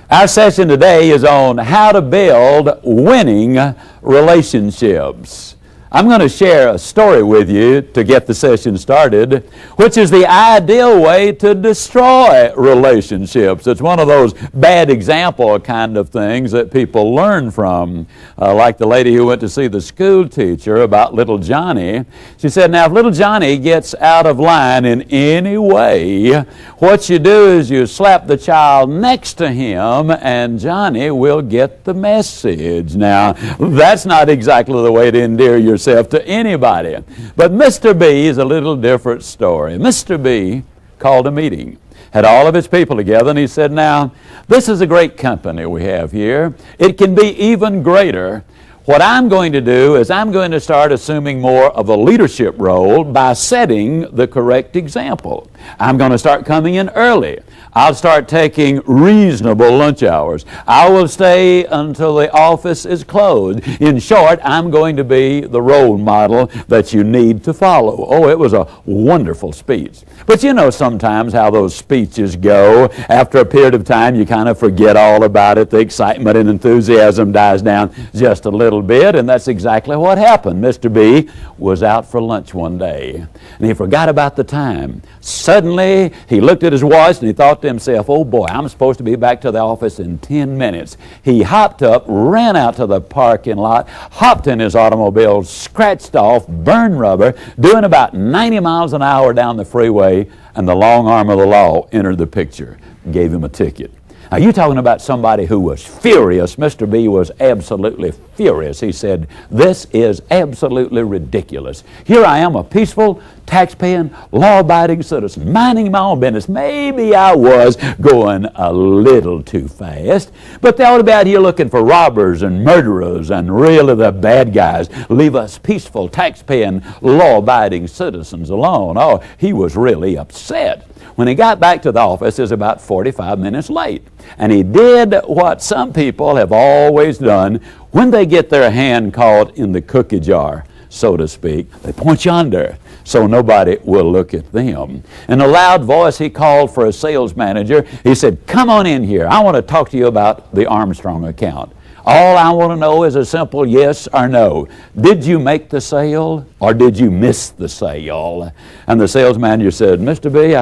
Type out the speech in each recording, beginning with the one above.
Our session today is on how to build winning relationships. I'm going to share a story with you to get the session started, which is the ideal way to destroy relationships. It's one of those bad example kind of things that people learn from. Like the lady who went to see the school teacher about little Johnny. She said, now if little Johnny gets out of line in any way, what you do is you slap the child next to him and Johnny will get the message. Now, that's not exactly the way to endear yourself to anybody. But Mr. B is a little different story. Mr. B called a meeting, had all of his people together, and he said, now, this is a great company we have here. It can be even greater. What I'm going to do is I'm going to start assuming more of a leadership role by setting the correct example. I'm going to start coming in early. I'll start taking reasonable lunch hours. I will stay until the office is closed. In short, I'm going to be the role model that you need to follow. Oh, it was a wonderful speech. But you know sometimes how those speeches go. After a period of time, you kind of forget all about it. The excitement and enthusiasm dies down just a little bit, and that's exactly what happened. Mr. B was out for lunch one day, and he forgot about the time. Suddenly, he looked at his watch, and he thought to himself, oh boy, I'm supposed to be back to the office in 10 minutes. He hopped up, ran out to the parking lot, hopped in his automobile, scratched off, burned rubber, doing about 90 miles an hour down the freeway, and the long arm of the law entered the picture, gave him a ticket. Now, you're talking about somebody who was furious. Mr. B was absolutely furious. He said, this is absolutely ridiculous. Here I am, a peaceful, tax-paying, law-abiding citizen, minding my own business. Maybe I was going a little too fast, but they ought to be out here looking for robbers and murderers and really the bad guys. Leave us peaceful, tax-paying, law-abiding citizens alone. Oh, he was really upset. When he got back to the office, it was about 45 minutes late. And he did what some people have always done when they get their hand caught in the cookie jar, so to speak. They point yonder so nobody will look at them. In a loud voice, he called for a sales manager. He said, come on in here. I want to talk to you about the Armstrong account. All I want to know is a simple yes or no. Did you make the sale or did you miss the sale? And the sales manager said, Mr. B,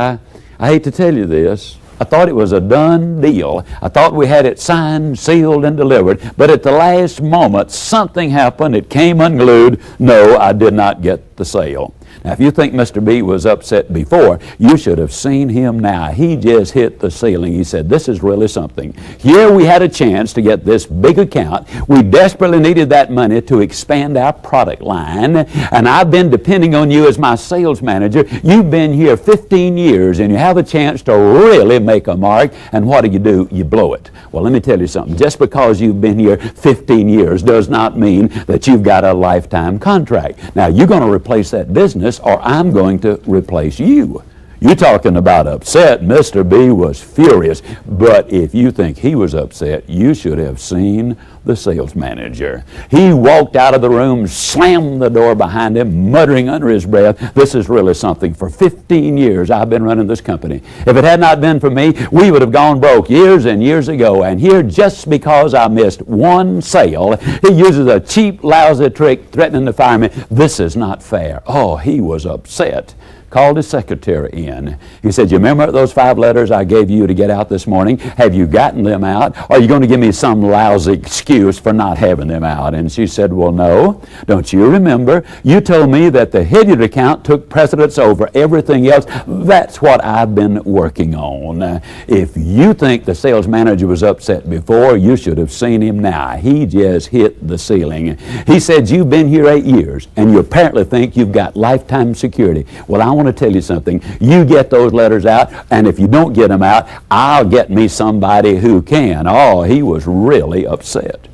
I hate to tell you this. I thought it was a done deal. I thought we had it signed, sealed, and delivered. But at the last moment, something happened. It came unglued. No, I did not get the sale. Now, if you think Mr. B was upset before, you should have seen him now. He just hit the ceiling. He said, this is really something. Here we had a chance to get this big account. We desperately needed that money to expand our product line, and I've been depending on you as my sales manager. You've been here 15 years, and you have a chance to really make a mark, and what do? You blow it. Well, let me tell you something. Just because you've been here 15 years does not mean that you've got a lifetime contract. Now, you're going to replace that business or I'm going to replace you. You're talking about upset. Mr. B was furious. But if you think he was upset, you should have seen the sales manager. He walked out of the room, slammed the door behind him, muttering under his breath, this is really something. For 15 years I've been running this company. If it had not been for me, we would have gone broke years and years ago. And here, just because I missed one sale, he uses a cheap, lousy trick threatening to fire me. This is not fair. Oh, he was upset. Called his secretary in. He said, you remember those 5 letters I gave you to get out this morning? Have you gotten them out? Or are you going to give me some lousy excuse for not having them out? And she said, well, no. Don't you remember? You told me that the Hilliard account took precedence over everything else. That's what I've been working on. If you think the sales manager was upset before, you should have seen him now. He just hit the ceiling. He said, you've been here 8 years, and you apparently think you've got lifetime security. Well, I want to tell you something. You get those letters out, and if you don't get them out, I'll get me somebody who can. Oh, he was really upset.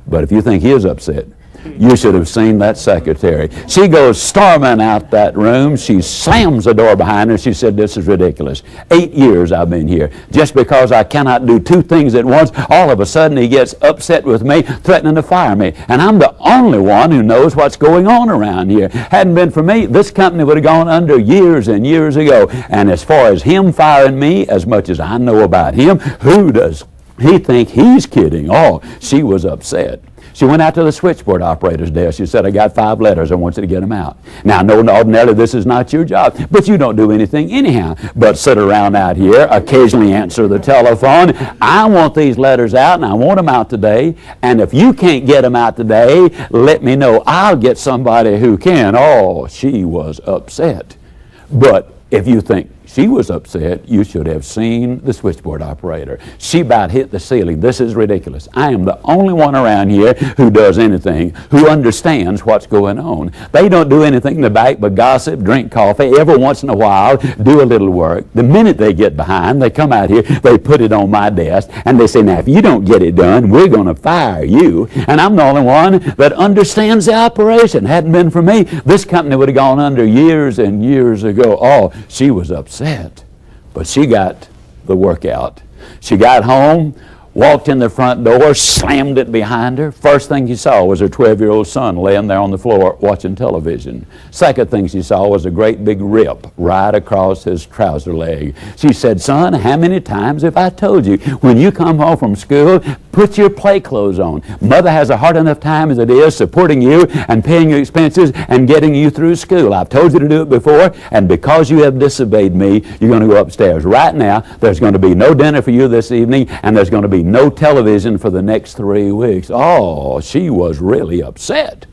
But if you think he is upset, you should have seen that secretary. She goes storming out that room. She slams the door behind her. She said, this is ridiculous. 8 years I've been here. Just because I cannot do 2 things at once, all of a sudden he gets upset with me, threatening to fire me. And I'm the only one who knows what's going on around here. Hadn't been for me, this company would have gone under years and years ago. And as far as him firing me, as much as I know about him, who does He think he's kidding. Oh, she was upset. She went out to the switchboard operator's desk. She said, I got 5 letters. I want you to get them out. Now, I know ordinarily this is not your job, but you don't do anything anyhow but sit around out here, occasionally answer the telephone. I want these letters out, and I want them out today. And if you can't get them out today, let me know. I'll get somebody who can. Oh, she was upset. But if you think she was upset, you should have seen the switchboard operator. She about hit the ceiling. This is ridiculous. I am the only one around here who does anything, who understands what's going on. They don't do anything in the back but gossip, drink coffee, every once in a while do a little work. The minute they get behind, they come out here, they put it on my desk, and they say, now if you don't get it done, we're going to fire you. And I'm the only one that understands the operation. Hadn't been for me, this company would have gone under years and years ago. Oh, she was upset. But she got the workout. She got home, walked in the front door, slammed it behind her. First thing she saw was her 12-year-old son laying there on the floor watching television. Second thing she saw was a great big rip right across his trouser leg. She said, son, how many times have I told you, when you come home from school, put your play clothes on. Mother has a hard enough time as it is supporting you and paying your expenses and getting you through school. I've told you to do it before, and because you have disobeyed me, you're going to go upstairs. Right now, there's going to be no dinner for you this evening, and there's going to be no television for the next 3 weeks. Oh, she was really upset.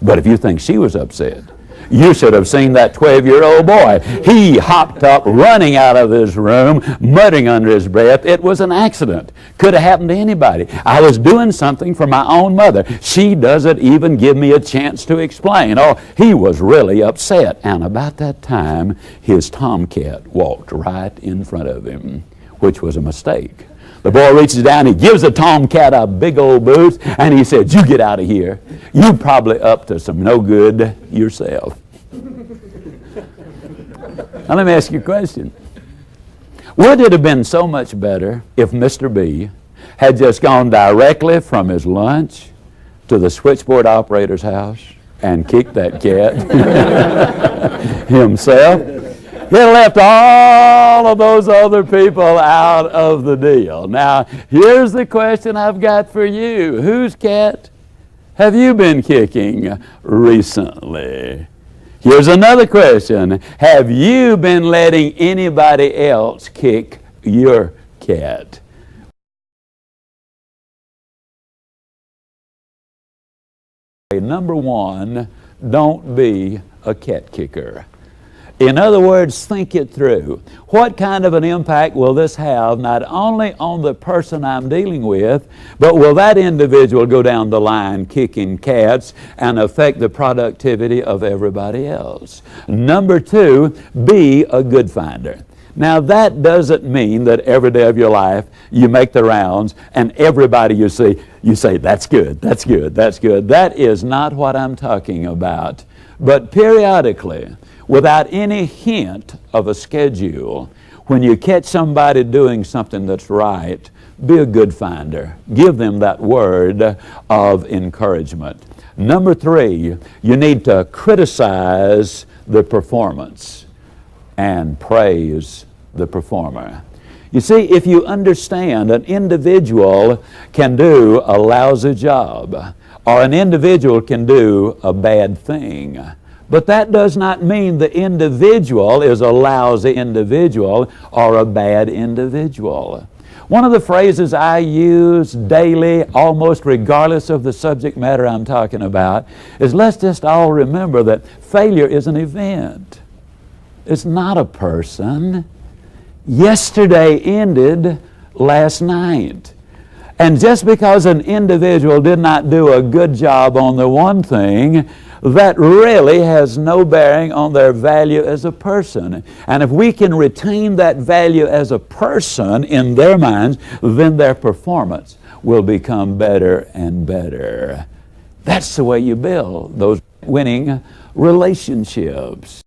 But if you think she was upset, you should have seen that 12-year-old boy. He hopped up, running out of his room, muttering under his breath, it was an accident. Could have happened to anybody. I was doing something for my own mother. She doesn't even give me a chance to explain. Oh, he was really upset. And about that time, his tomcat walked right in front of him, which was a mistake. The boy reaches down, he gives the tomcat a big old boot, and he said, you get out of here. You're probably up to some no good yourself. Now let me ask you a question. Would it have been so much better if Mr. B had just gone directly from his lunch to the switchboard operator's house and kicked that cat himself? He left all of those other people out of the deal. Now, here's the question I've got for you. Whose cat have you been kicking recently? Here's another question. Have you been letting anybody else kick your cat? Number one, don't be a cat kicker. In other words, think it through. What kind of an impact will this have not only on the person I'm dealing with, but will that individual go down the line kicking cats and affect the productivity of everybody else? Number two, be a good finder. Now that doesn't mean that every day of your life you make the rounds and everybody you say, that's good, that's good, that's good. That is not what I'm talking about. But periodically, without any hint of a schedule, when you catch somebody doing something that's right, be a good finder. Give them that word of encouragement. Number three, you need to criticize the performance and praise the performer. You see, if you understand an individual can do a lousy job, or an individual can do a bad thing, but that does not mean the individual is a lousy individual or a bad individual. One of the phrases I use daily, almost regardless of the subject matter I'm talking about, is let's just all remember that failure is an event. It's not a person. Yesterday ended last night. And just because an individual did not do a good job on the one thing, that really has no bearing on their value as a person. And if we can retain that value as a person in their minds, then their performance will become better and better. That's the way you build those winning relationships.